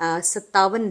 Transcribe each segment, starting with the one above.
57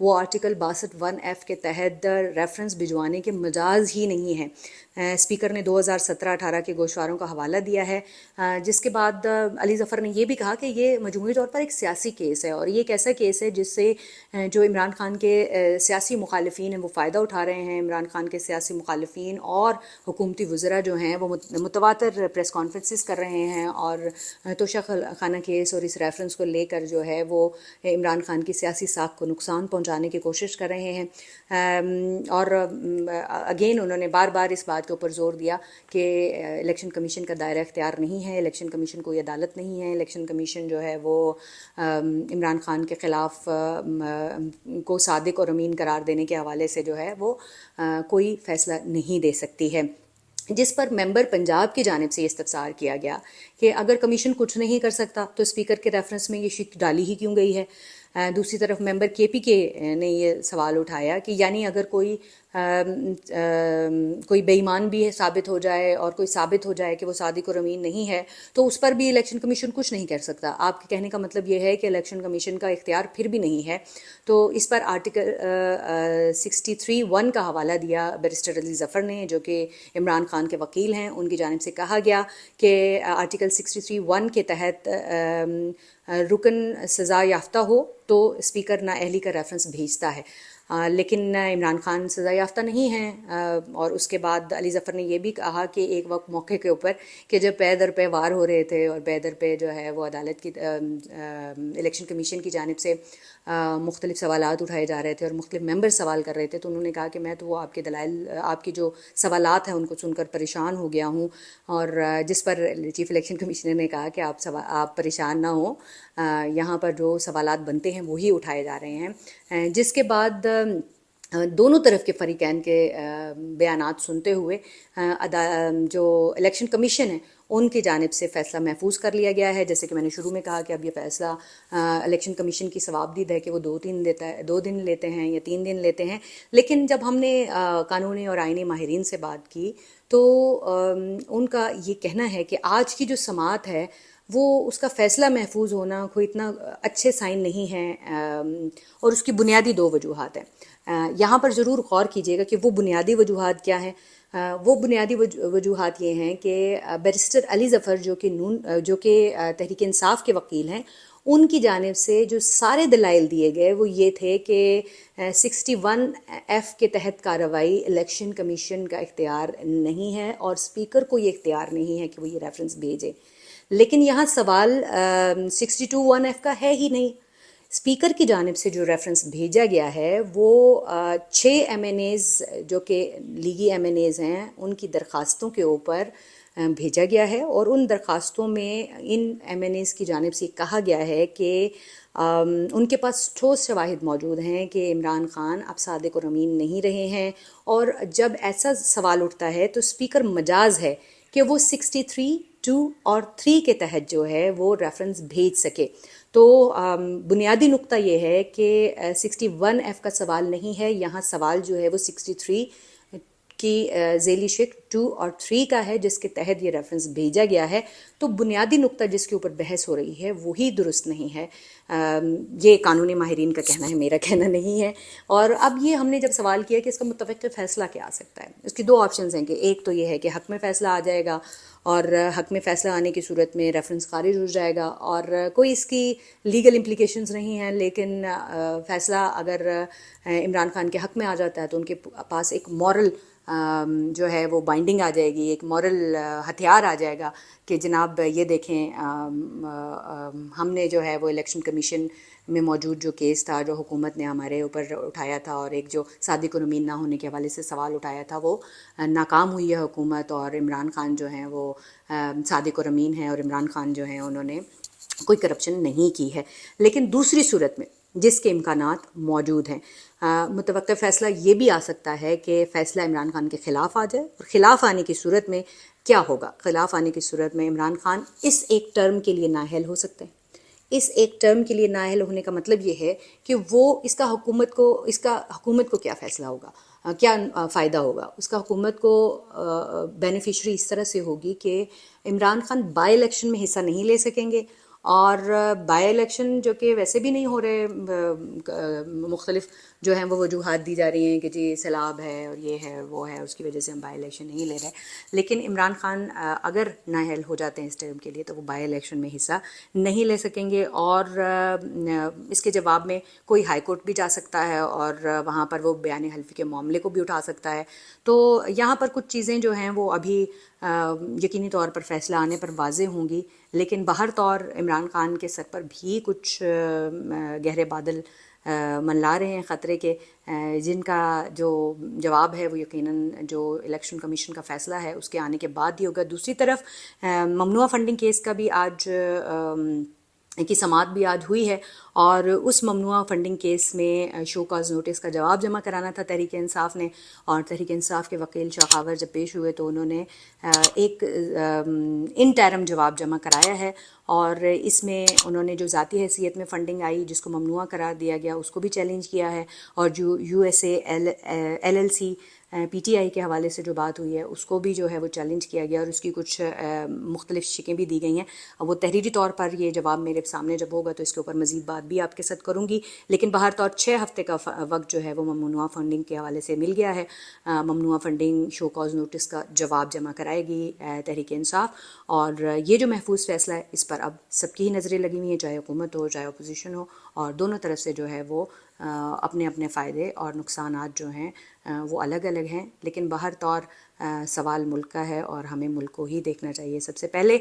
وہ article 62(1)(f) کے تحت ریفرنس بھجوانے کے مجاز ہی نہیں ہیں۔ اسپیکر نے 2017-18 کے گوشواروں کا حوالہ دیا ہے، جس کے بعد علی ظفر نے یہ بھی کہا کہ یہ مجموعی طور پر ایک سیاسی کیس ہے، اور یہ ایک ایسا کیس ہے جس سے جو عمران خان کے سیاسی مخالفین ہیں وہ فائدہ اٹھا رہے ہیں۔ عمران خان کے سیاسی مخالفین اور حکومتی وزراء جو ہیں وہ متواتر پریس کانفرنسز کر رہے ہیں اور توشہ خانہ کیس اور اس ریفرنس کو لے کر جو ہے وہ عمران خان کی سیاسی ساکھ کو نقصان پہنچانے کی کوشش کر رہے ہیں۔ اور اگین انہوں نے بار بار اس بات کے اوپر زور دیا کہ الیکشن کمیشن کا دائرہ اختیار نہیں ہے، الیکشن کمیشن کوئی عدالت نہیں ہے، الیکشن کمیشن جو ہے وہ عمران خان کے خلاف کو صادق اور امین قرار دینے کے حوالے سے جو ہے وہ کوئی فیصلہ نہیں دے سکتی ہے، جس پر ممبر پنجاب کی جانب سے یہ استفسار کیا گیا کہ اگر کمیشن کچھ نہیں کر سکتا تو اسپیکر کے ریفرنس میں یہ شک ڈالی ہی کیوں گئی ہے۔ دوسری طرف ممبر کے پی کے نے یہ سوال اٹھایا کہ یعنی اگر کوئی بے ایمان بھی ثابت ہو جائے اور کوئی ثابت ہو جائے کہ وہ صادق اور امین نہیں ہے تو اس پر بھی الیکشن کمیشن کچھ نہیں کر سکتا۔ آپ کے کہنے کا مطلب یہ ہے کہ الیکشن کمیشن کا اختیار پھر بھی نہیں ہے۔ تو اس پر آرٹیکل 63(1) کا حوالہ دیا بیرسٹر علی ظفر نے، جو کہ عمران خان کے وکیل ہیں۔ ان کی جانب سے کہا گیا کہ آرٹیکل 63(1) کے تحت رکن سزا یافتہ ہو تو اسپیکر نااہلی کا ریفرنس بھیجتا ہے، لیکن عمران خان سزا یافتہ نہیں ہیں۔ اور اس کے بعد علی ظفر نے یہ بھی کہا کہ ایک وقت موقع کے اوپر کہ جب پے در پے وار ہو رہے تھے اور پے در پے جو ہے وہ عدالت کی الیکشن کمیشن کی جانب سے مختلف سوالات اٹھائے جا رہے تھے اور مختلف ممبر سوال کر رہے تھے، تو انہوں نے کہا کہ میں تو وہ آپ کے دلائل، آپ کی جو سوالات ہیں ان کو سن کر پریشان ہو گیا ہوں، اور جس پر چیف الیکشن کمیشنر نے کہا کہ آپ پریشان نہ ہوں، یہاں پر جو سوالات بنتے ہیں وہی اٹھائے جا رہے ہیں۔ جس کے بعد دونوں طرف کے فریقین کے بیانات سنتے ہوئے جو الیکشن کمیشن ہے ان کی جانب سے فیصلہ محفوظ کر لیا گیا ہے۔ جیسے کہ میں نے شروع میں کہا کہ اب یہ فیصلہ الیکشن کمیشن کی ثوابدید ہے کہ وہ 2 دن لیتے ہیں یا 3 دن لیتے ہیں، لیکن جب ہم نے قانونی اور آئینی ماہرین سے بات کی تو ان کا یہ کہنا ہے کہ آج کی جو سماعت ہے وہ اس کا فیصلہ محفوظ ہونا کوئی اتنا اچھے سائن نہیں ہے، اور اس کی بنیادی 2 وجوہات ہیں۔ یہاں پر ضرور غور کیجیے گا کہ وہ بنیادی وجوہات کیا ہیں۔ وہ بنیادی وجوہات یہ ہیں کہ بیرسٹر علی ظفر جو کہ تحریک انصاف کے وکیل ہیں، ان کی جانب سے جو سارے دلائل دیے گئے وہ یہ تھے کہ 61(f) کے تحت کارروائی الیکشن کمیشن کا اختیار نہیں ہے اور اسپیکر کو یہ اختیار نہیں ہے کہ وہ یہ ریفرنس بھیجے، لیکن یہاں سوال 62(1)(f) کا ہے ہی نہیں۔ اسپیکر کی جانب سے جو ریفرنس بھیجا گیا ہے وہ 6 MNAs جو کہ لیگی MNAs ہیں ان کی درخواستوں کے اوپر بھیجا گیا ہے، اور ان درخواستوں میں ان MNAs کی جانب سے کہا گیا ہے کہ ان کے پاس ٹھوس شواہد موجود ہیں کہ عمران خان اب صادق اور امین نہیں رہے ہیں، اور جب ایسا سوال اٹھتا ہے تو اسپیکر مجاز ہے کہ وہ 63, 2 اور 3 کے تحت جو ہے وہ ریفرنس بھیج سکے۔ تو بنیادی نقطہ یہ ہے کہ 61(f) کا سوال نہیں ہے، یہاں سوال جو ہے وہ 63 کی ذیلی شق 2 اور 3 کا ہے جس کے تحت یہ ریفرنس بھیجا گیا ہے۔ تو بنیادی نقطہ جس کے اوپر بحث ہو رہی ہے وہی درست نہیں ہے۔ یہ قانونی ماہرین کا کہنا ہے، میرا کہنا نہیں ہے۔ اور اب یہ ہم نے جب سوال کیا کہ اس کا متوقع فیصلہ کیا آ سکتا ہے، اس کی 2 آپشنز ہیں کہ ایک تو یہ ہے کہ حق میں فیصلہ آ جائے گا، اور حق میں فیصلہ آنے کی صورت میں ریفرنس خارج ہو جائے گا اور کوئی اس کی لیگل امپلیکیشنز نہیں ہیں، لیکن فیصلہ اگر عمران خان کے حق میں آ جاتا ہے تو ان کے پاس ایک مورل جو ہے وہ بائنڈنگ آ جائے گی، ایک مورل ہتھیار آ جائے گا کہ جناب یہ دیکھیں ہم نے جو ہے وہ الیکشن کمیشن میں موجود جو کیس تھا، جو حکومت نے ہمارے اوپر اٹھایا تھا، اور ایک جو صادق اور امین نہ ہونے کے حوالے سے سوال اٹھایا تھا، وہ ناکام ہوئی ہے حکومت، اور عمران خان جو ہیں وہ صادق اور امین ہیں، اور عمران خان جو ہیں انہوں نے کوئی کرپشن نہیں کی ہے۔ لیکن دوسری صورت میں جس کے امکانات موجود ہیں، متوقع فیصلہ یہ بھی آ سکتا ہے کہ فیصلہ عمران خان کے خلاف آ جائے، اور خلاف آنے کی صورت میں کیا ہوگا؟ خلاف آنے کی صورت میں عمران خان اس ایک ٹرم کے لیے نااہل ہو سکتے ہیں۔ اس ایک ٹرم کے لیے نااہل ہونے کا مطلب یہ ہے کہ وہ اس کا حکومت کو کیا فیصلہ ہوگا، کیا فائدہ ہوگا؟ اس کا حکومت کو بینیفیشری اس طرح سے ہوگی کہ عمران خان بائی الیکشن میں حصہ نہیں لے سکیں گے، اور بائی الیکشن جو کہ ویسے بھی نہیں ہو رہے، مختلف جو ہیں وہ وجوہات دی جا رہی ہیں کہ جی سیلاب ہے اور یہ ہے وہ ہے، اس کی وجہ سے ہم بائی الیکشن نہیں لے رہے، لیکن عمران خان اگر نااہل ہو جاتے ہیں اس ٹرم کے لیے تو وہ بائی الیکشن میں حصہ نہیں لے سکیں گے، اور اس کے جواب میں کوئی ہائی کورٹ بھی جا سکتا ہے اور وہاں پر وہ بیان حلفی کے معاملے کو بھی اٹھا سکتا ہے. تو یہاں پر کچھ چیزیں جو ہیں وہ ابھی یقینی طور پر فیصلہ آنے پر واضح ہوں گی، لیکن بہر طور عمران خان کے سر پر بھی کچھ گہرے بادل منلا رہے ہیں خطرے کے، جن کا جو جواب ہے وہ یقیناً جو الیکشن کمیشن کا فیصلہ ہے اس کے آنے کے بعد ہی ہوگا. دوسری طرف ممنوعہ فنڈنگ کیس کا بھی آج کی سماعت بھی آج ہوئی ہے، اور اس ممنوعہ فنڈنگ کیس میں شو کاز نوٹس کا جواب جمع کرانا تھا تحریک انصاف نے، اور تحریک انصاف کے وکیل شاخاور جب پیش ہوئے تو انہوں نے ایک انٹرم جواب جمع کرایا ہے، اور اس میں انہوں نے جو ذاتی حیثیت میں فنڈنگ آئی جس کو ممنوعہ قرار دیا گیا اس کو بھی چیلنج کیا ہے، اور جو USA LLC PTI کے حوالے سے جو بات ہوئی ہے اس کو بھی جو ہے وہ چیلنج کیا گیا، اور اس کی کچھ مختلف شکیں بھی دی گئی ہیں. وہ تحریری طور پر یہ جواب میرے سامنے جب ہوگا تو اس کے اوپر مزید بات بھی آپ کے ساتھ کروں گی، لیکن بہر طور 6 ہفتے کا وقت جو ہے وہ ممنوعہ فنڈنگ کے حوالے سے مل گیا ہے. ممنوعہ فنڈنگ شو کاز نوٹس کا جواب جمع کرائے گی تحریک انصاف، اور یہ جو محفوظ فیصلہ ہے اس پر اب سب کی ہی نظریں لگی ہوئی ہیں، چاہے حکومت ہو چاہے اپوزیشن ہو، اور دونوں طرف سے جو ہے وہ اپنے اپنے فائدے اور نقصانات جو ہیں وہ الگ الگ ہیں، لیکن بہر طور سوال ملک کا ہے اور ہمیں ملک کو ہی دیکھنا چاہیے سب سے پہلے.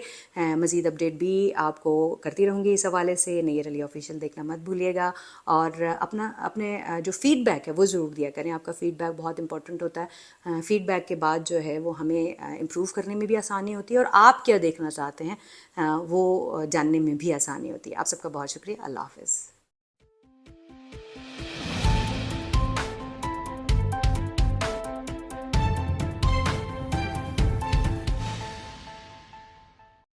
مزید اپڈیٹ بھی آپ کو کرتی رہوں گی اس حوالے سے. نییر علی آفیشیل دیکھنا مت بھولیے گا، اور اپنے جو فیڈ بیک ہے وہ ضرور دیا کریں. آپ کا فیڈ بیک بہت امپورٹنٹ ہوتا ہے. فیڈ بیک کے بعد جو ہے وہ ہمیں امپروو کرنے میں بھی آسانی ہوتی ہے، اور آپ کیا دیکھنا چاہتے ہیں وہ جاننے میں بھی آسانی ہوتی ہے. آپ سب کا بہت شکریہ. اللہ حافظ.